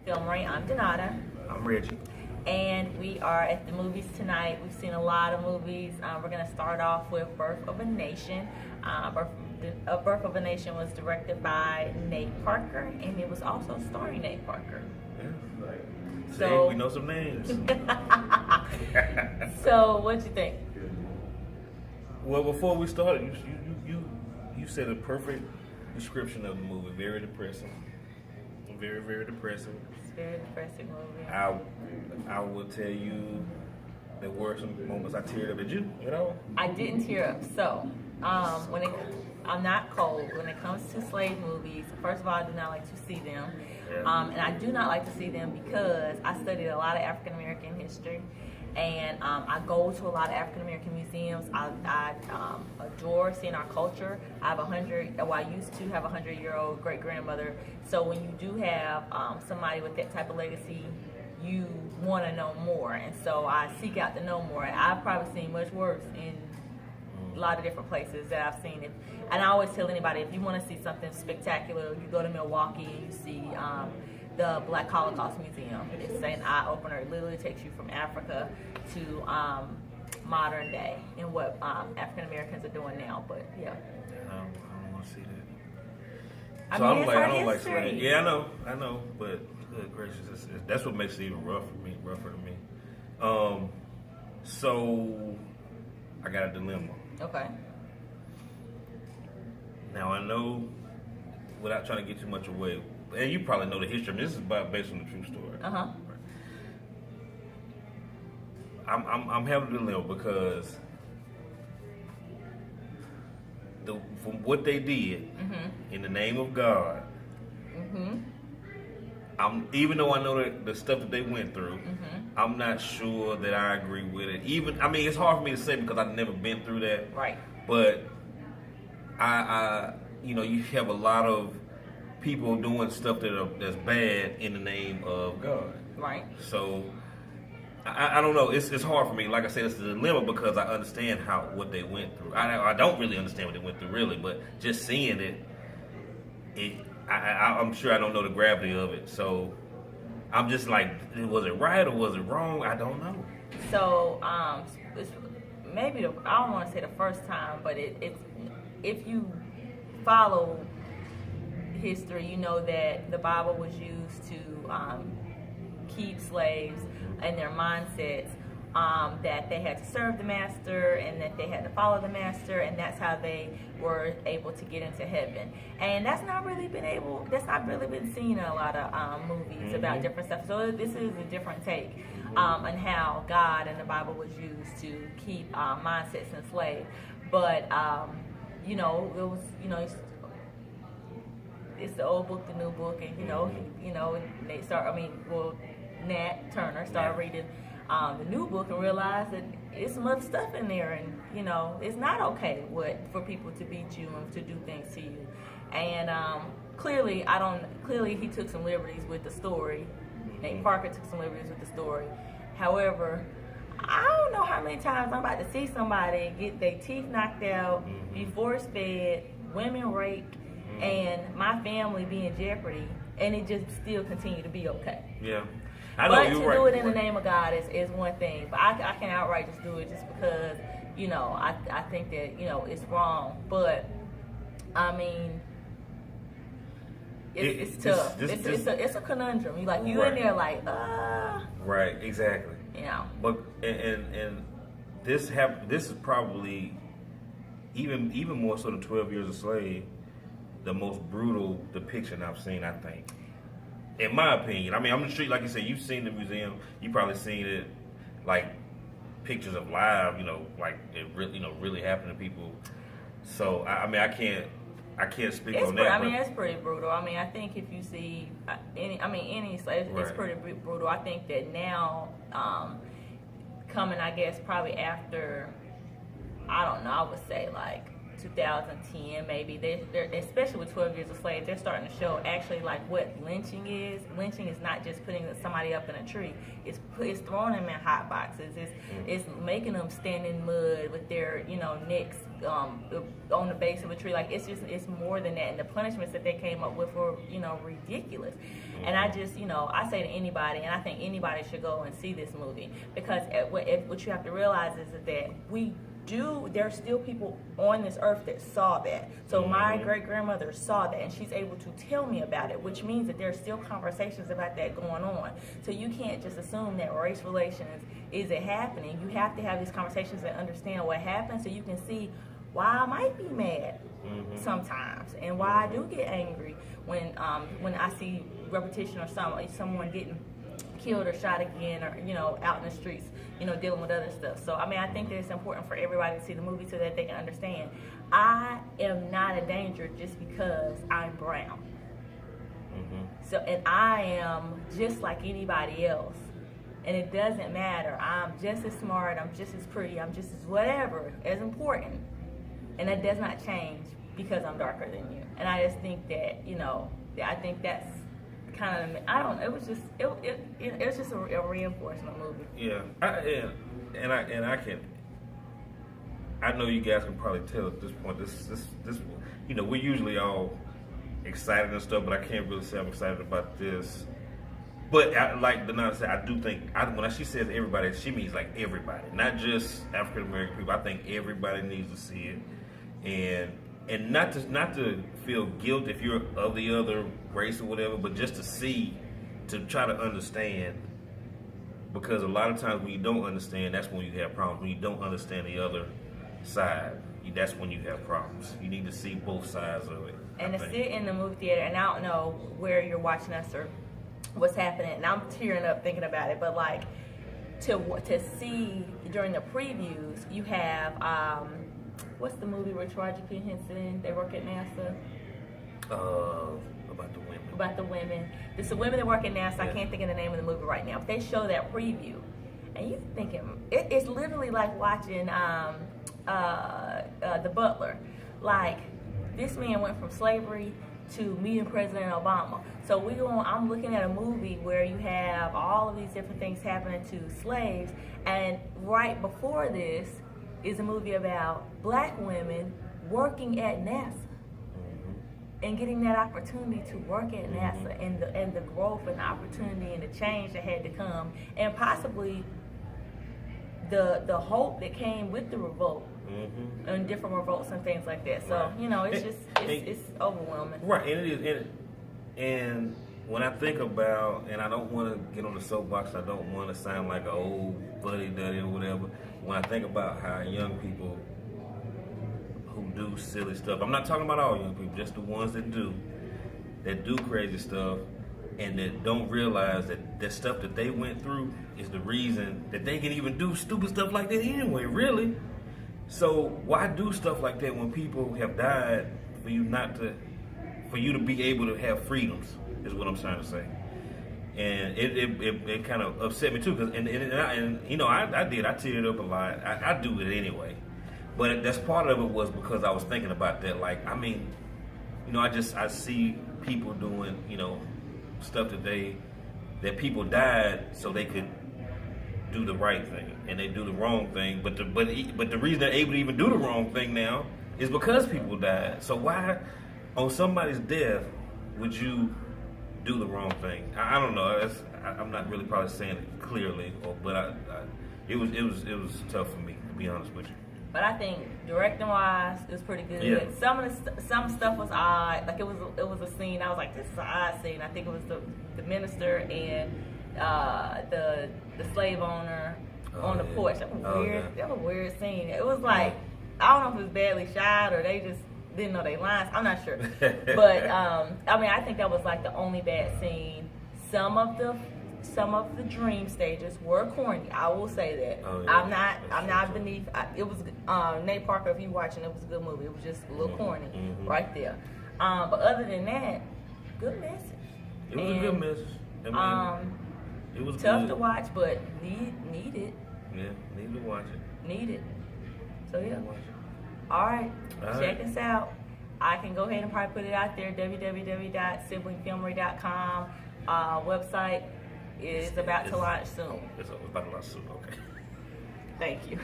Filmery. I'm Donata. I'm Reggie. And we are at the movies tonight. We've seen a lot of movies. We're going to start off with Birth of a Nation. Birth of a Nation was directed by Nate Parker, and it was also starring Nate Parker. Yeah. So we know some names. So, what'd you think? Well, before we started, you said a perfect description of the movie. Very depressing. Very, very depressing. It's a very depressing movie. I will tell you there were some moments I teared up. Did you? At all? I didn't tear up. So, I'm not cold. When it comes to slave movies, first of all, I do not like to see them. Yeah. And I do not like to see them because I studied a lot of African American history. And I go to a lot of African American museums. I adore seeing our culture. I used to have a 100-year-old great grandmother. So when you do have somebody with that type of legacy, you want to know more. And so I seek out to know more. I've probably seen much worse in a lot of different places that I've seen it. And I always tell anybody, if you want to see something spectacular, you go to Milwaukee and you see the Black Holocaust Museum. It's an eye-opener. It literally takes you from Africa to modern day and what African Americans are doing now. But yeah, I don't want to see that. I So mean, I'm it's like, our I don't like history. slave. Yeah, I know, but good gracious, that's what makes it even rougher to me. So I got a dilemma. Okay. Now I know, without trying to get too much away, and you probably know the history. I mean, this is based on the true story. Uh-huh. I'm having a dilemma because from what they did in the name of God, even though I know the stuff that they went through, I'm not sure that I agree with it. It's hard for me to say because I've never been through that. Right. But you have a lot of people doing stuff that's bad in the name of God. Right. So I don't know. It's hard for me. Like I said, it's a dilemma because I understand what they went through. I don't really understand what they went through really, but just seeing I'm sure I don't know the gravity of it. So I'm just like, was it right or was it wrong? I don't know. So it's maybe I don't want to say the first time, but it's if you follow history, you know that the Bible was used to keep slaves and their mindsets, that they had to serve the master and that they had to follow the master, and that's how they were able to get into heaven. And that's not really been seen in a lot of movies about different stuff. So this is a different take on how God and the Bible was used to keep mindsets enslaved. But it was it's the old book, the new book, and they start. Nat Turner started reading the new book and realized that it's some other stuff in there, and it's not okay for people to beat you and to do things to you. And clearly he took some liberties with the story. Nate Parker took some liberties with the story. However, I don't know how many times I'm about to see somebody get their teeth knocked out, be force fed, women raped, and my family be in jeopardy, and it just still continue to be okay. Yeah. But to do it in the name of God is one thing. But I can outright just do it just because, I think that, it's wrong. But, it's tough. It's a conundrum. You in there like, Right, exactly. But, and this is probably, even more so than 12 Years a Slave, the most brutal depiction I've seen, I think. In my opinion, I'm sure, like you said, you've seen the museum. You probably seen it, like pictures of live. Like it really happened to people. So I can't speak on that. It's pretty brutal. I think if you see any slave, it's pretty brutal. I think that now, coming, I guess probably after, I don't know, I would say like 2010 maybe, they're especially with 12 Years a Slave, they're starting to show actually like what lynching is. Lynching is not just putting somebody up in a tree. It's throwing them in hot boxes. It's making them stand in mud with their necks on the base of a tree. Like it's more than that. And the punishments that they came up with were ridiculous. And I just I say to anybody, and I think anybody should go and see this movie, because what you have to realize is that there are still people on this earth that saw that. So my great-grandmother saw that, and she's able to tell me about it, which means that there's still conversations about that going on. So you can't just assume that race relations isn't happening. You have to have these conversations and understand what happened, so you can see why I might be mad sometimes, and why I do get angry when I see repetition or someone getting killed or shot again, or out in the streets, dealing with other stuff. So I think that it's important for everybody to see the movie so that they can understand I am not a danger just because I'm brown. So, and I am just like anybody else, and it doesn't matter. I'm just as smart, I'm just as pretty, I'm just as whatever, as important, and that does not change because I'm darker than you. And I just think that I think that's kind of, I don't know, it was just a reinforcement movie. Yeah, I know you guys can probably tell at this point, this we're usually all excited and stuff, but I can't really say I'm excited about this. But like Denata said, I do think, when she says everybody, she means like everybody, not just African American people. I think everybody needs to see it, and not to feel guilt if you're of the other race or whatever, but just to try to understand, because a lot of times when you don't understand, that's when you have problems. When you don't understand the other side, that's when you have problems. You need to see both sides of it. And to sit in the movie theater, and I don't know where you're watching us or what's happening, and I'm tearing up thinking about it, but like to see during the previews, you have what's the movie where Taraji P. Henson, they work at NASA? About the women. About the women. There's the women that work at NASA. Yeah. I can't think of the name of the movie right now. But they show that preview, and you're thinking it's literally like watching The Butler. Like, this man went from slavery to meeting President Obama. So I'm looking at a movie where you have all of these different things happening to slaves, and right before this is a movie about black women working at NASA and getting that opportunity to work at NASA, and the growth and the opportunity and the change that had to come, and possibly the hope that came with the revolt and different revolts and things like that. So it's overwhelming. Right, and it is. And when I think about, and I don't want to get on the soapbox, I don't want to sound like an old buddy-duddy or whatever. When I think about how young people who do silly stuff, I'm not talking about all young people, just the ones that do crazy stuff, and that don't realize that the stuff that they went through is the reason that they can even do stupid stuff like that anyway, really. So why do stuff like that when people have died for you to be able to have freedoms, is what I'm trying to say. And it kind of upset me too, because I teared up a lot. I do it anyway, but that's part of it was because I was thinking about that. Like, I mean, I see people doing stuff that people died so they could do the right thing, and they do the wrong thing. But the reason they're able to even do the wrong thing now is because people died. So why, on somebody's death, would you do the wrong thing? I don't know. I'm not really probably saying it clearly, but it was tough for me, to be honest with you. But I think directing wise, it was pretty good. Yeah. Some stuff was odd. Like it was a scene. I was like, this is an odd scene. I think it was the minister and the slave owner on the porch. That was weird. That was a weird scene. It was like, I don't know if it was badly shot or they just didn't know their lines. I'm not sure. But I think that was like the only bad scene. Some of the dream stages were corny. I will say that. Oh, yeah. I'm not beneath. It was Nate Parker. If you watching, it was a good movie. It was just a little corny right there. But other than that, good message. It was a good message. It was tough good to watch, but needed. Yeah, need to watch it. Needed. So yeah. All right. Check us out. I can go ahead and probably put it out there, www.siblingfilmery.com. Website is about to launch soon. It's about to launch soon, okay. Thank you.